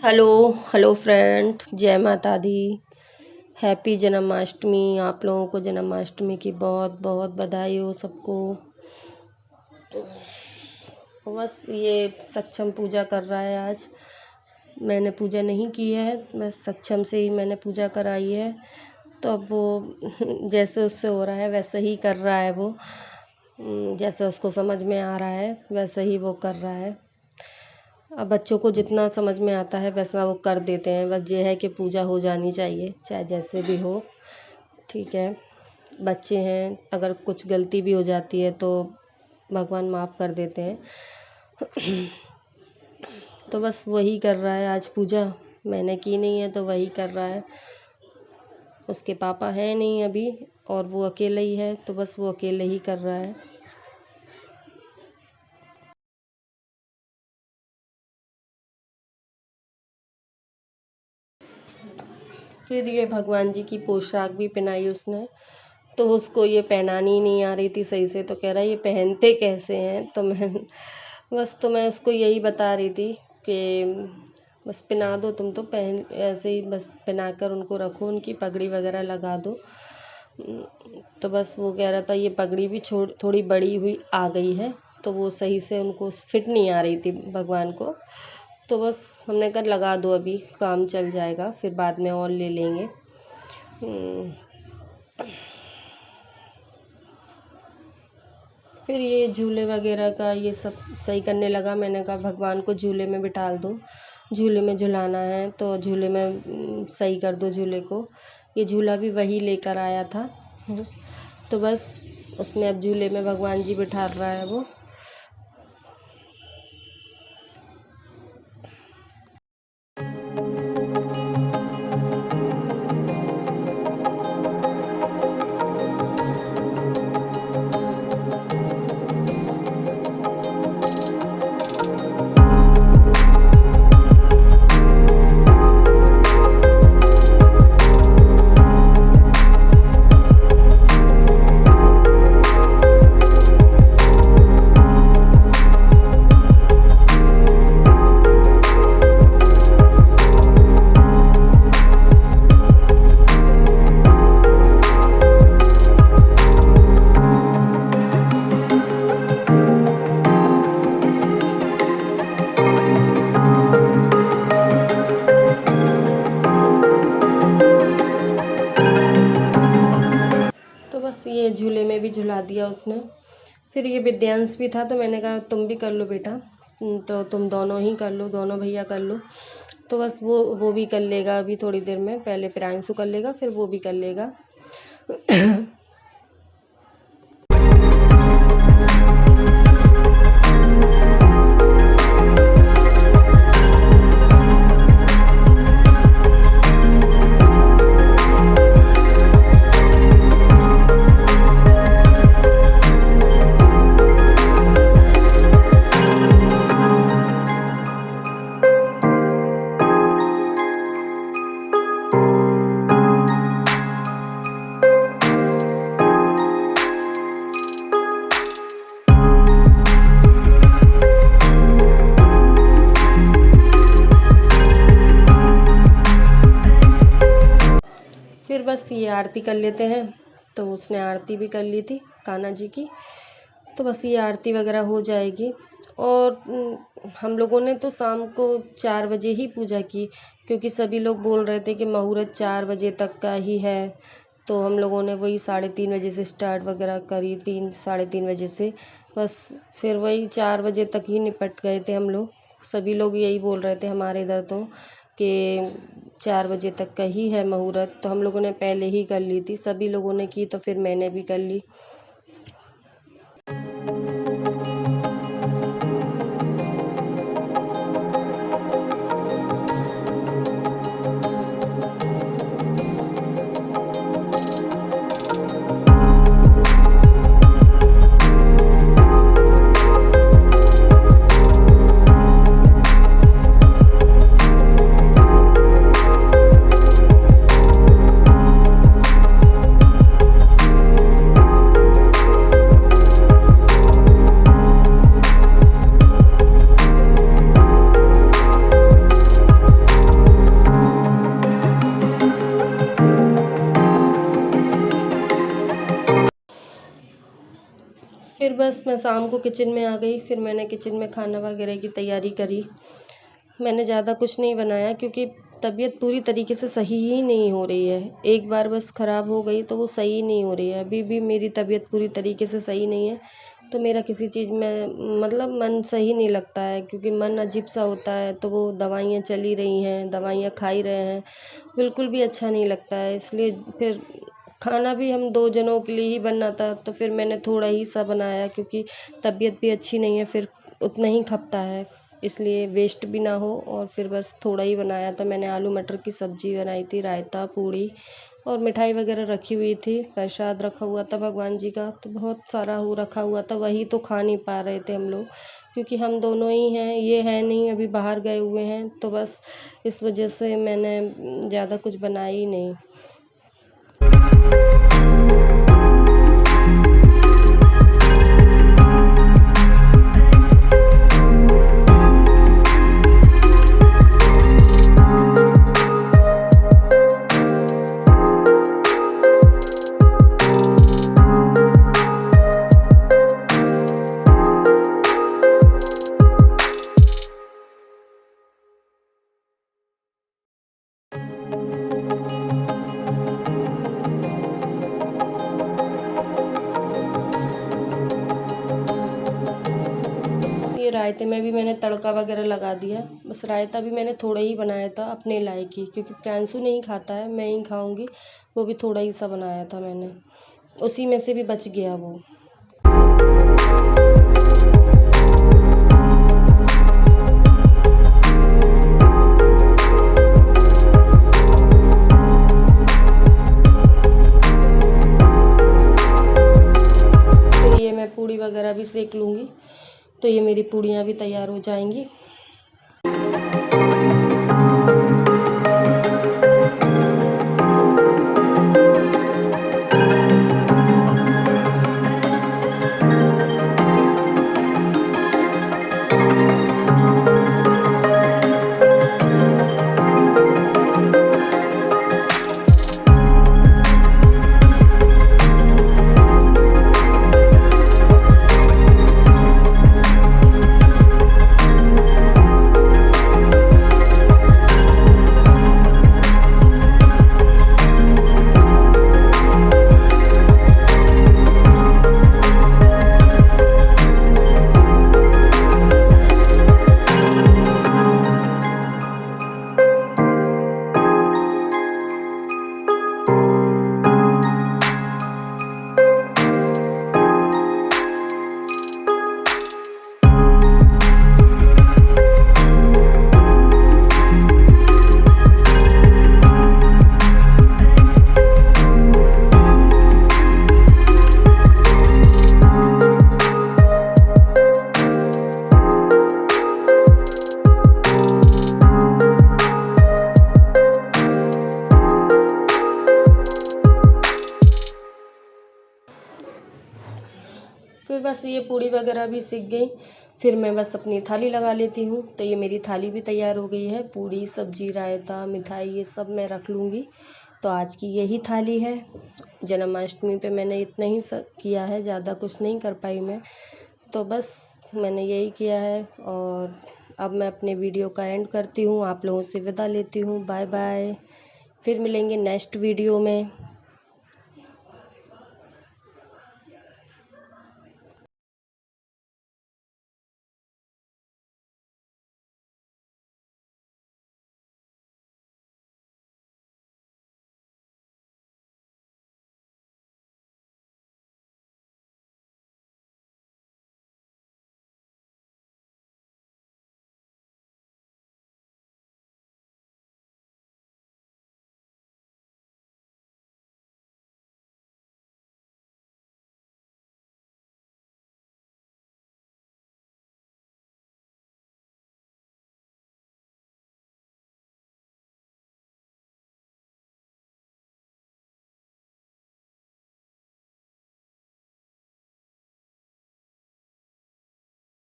Hello hello friend, जय माता दी। Happy Janmashtami. आप लोगों को जन्माष्टमी की बहुत बहुत बधाई हो सबको। बस ये सक्षम पूजा कर रहा है। आज मैंने पूजा नहीं की है, बस सक्षम से ही मैंने पूजा कराई है। तो अब वो जैसे उससे हो रहा है वैसे ही कर रहा है वो। जैसे उसको समझ में आ रहा है वैसे ही वो कर रहा है। अब बच्चों को जितना समझ में आता है वैसा वो कर देते हैं। बस ये है कि पूजा हो जानी चाहिए चाहे जैसे भी हो। ठीक है, बच्चे हैं, अगर कुछ गलती भी हो जाती है तो भगवान माफ़ कर देते हैं। तो बस वही कर रहा है आज पूजा। मैंने की नहीं है तो वही कर रहा है। उसके पापा हैं नहीं अभी और वो अकेले ही है, तो बस वो अकेले ही कर रहा है। फिर ये भगवान जी की पोशाक भी पहनाई उसने, तो उसको ये पहनानी नहीं आ रही थी सही से। तो कह रहा है ये पहनते कैसे हैं। तो मैं उसको यही बता रही थी कि बस पहना दो तुम, तो पहन ऐसे ही बस पहना कर उनको रखो, उनकी पगड़ी वगैरह लगा दो। तो बस वो कह रहा था ये पगड़ी भी थोड़ी बड़ी हुई आ गई है, तो वो सही से उनको फिट नहीं आ रही थी भगवान को। तो बस हमने कहा लगा दो, अभी काम चल जाएगा, फिर बाद में और ले लेंगे। फिर ये झूले वगैरह का ये सब सही करने लगा। मैंने कहा भगवान को झूले में बिठाल दो, झूले में झुलाना है तो झूले में सही कर दो झूले को। ये झूला भी वही लेकर आया था। तो बस उसने अब झूले में भगवान जी बिठा रहा है वो। तो बस ये झूले में भी झुला दिया उसने। फिर ये विद्यांश भी था, तो मैंने कहा तुम भी कर लो बेटा। तो तुम दोनों ही कर लो, दोनों भैया कर लो। तो बस वो भी कर लेगा अभी थोड़ी देर में। पहले प्रियांशु कर लेगा, फिर वो भी कर लेगा। फिर बस ये आरती कर लेते हैं। तो उसने आरती भी कर ली थी कान्हा जी की। तो बस ये आरती वगैरह हो जाएगी। और हम लोगों ने तो शाम को 4 बजे ही पूजा की, क्योंकि सभी लोग बोल रहे थे कि मुहूर्त 4 बजे तक का ही है। तो हम लोगों ने वही 3:30 बजे से स्टार्ट वगैरह करी, 3 साढ़े 3 बजे से। बस फिर वही 4 बजे तक ही निपट गए थे हम लोग। सभी लोग यही बोल रहे थे हमारे इधर तो, कि 4 बजे तक का ही है मुहूर्त। तो हम लोगों ने पहले ही कर ली थी, सभी लोगों ने की, तो फिर मैंने भी कर ली। बस मैं शाम को किचन में आ गई, फिर मैंने किचन में खाना वगैरह की तैयारी करी। मैंने ज़्यादा कुछ नहीं बनाया क्योंकि तबीयत पूरी तरीके से सही ही नहीं हो रही है। एक बार बस ख़राब हो गई तो वो सही नहीं हो रही है। अभी भी मेरी तबीयत पूरी तरीके से सही नहीं है, तो मेरा किसी चीज़ में मतलब मन सही नहीं लगता है, क्योंकि मन अजीब-सा होता है। तो वो दवाइयाँ चली रही हैं, दवाइयाँ खा ही रहे हैं, बिल्कुल भी अच्छा नहीं लगता है। इसलिए फिर खाना भी हम 2 जनों के लिए ही बनना था, तो फिर मैंने थोड़ा ही सा बनाया, क्योंकि तबीयत भी अच्छी नहीं है, फिर उतना ही खपता है, इसलिए वेस्ट भी ना हो। और फिर बस थोड़ा ही बनाया था मैंने। आलू मटर की सब्ज़ी बनाई थी, रायता, पूड़ी और मिठाई वगैरह रखी हुई थी। प्रसाद रखा हुआ था भगवान जी का, तो बहुत सारा वो रखा हुआ था, वही तो खा नहीं पा रहे थे हम लोग, क्योंकि हम दोनों ही हैं, ये है नहीं, अभी बाहर गए हुए हैं। तो बस इस वजह से मैंने ज़्यादा कुछ बनाया ही नहीं। ये रायते में भी मैंने तड़का वगैरह लगा दिया। बस रायता भी मैंने थोड़ा ही बनाया था अपने लायक ही, क्योंकि प्रियांशु नहीं खाता है, मैं ही खाऊंगी। वो भी थोड़ा ही सा बनाया था मैंने, उसी में से भी बच गया वो। फिर ये मैं पूड़ी वगैरह भी सेक लूँगी, तो ये मेरी पूड़ियाँ भी तैयार हो जाएंगी। फिर बस ये पूड़ी वगैरह भी सीख गई, फिर मैं बस अपनी थाली लगा लेती हूँ। तो ये मेरी थाली भी तैयार हो गई है, पूड़ी, सब्जी, रायता, मिठाई, ये सब मैं रख लूँगी। तो आज की यही थाली है। जन्माष्टमी पे मैंने इतना ही किया है, ज़्यादा कुछ नहीं कर पाई मैं। तो बस मैंने यही किया है, और अब मैं अपने वीडियो का एंड करती हूँ, आप लोगों से विदा लेती हूँ। बाय बाय, फिर मिलेंगे नेक्स्ट वीडियो में।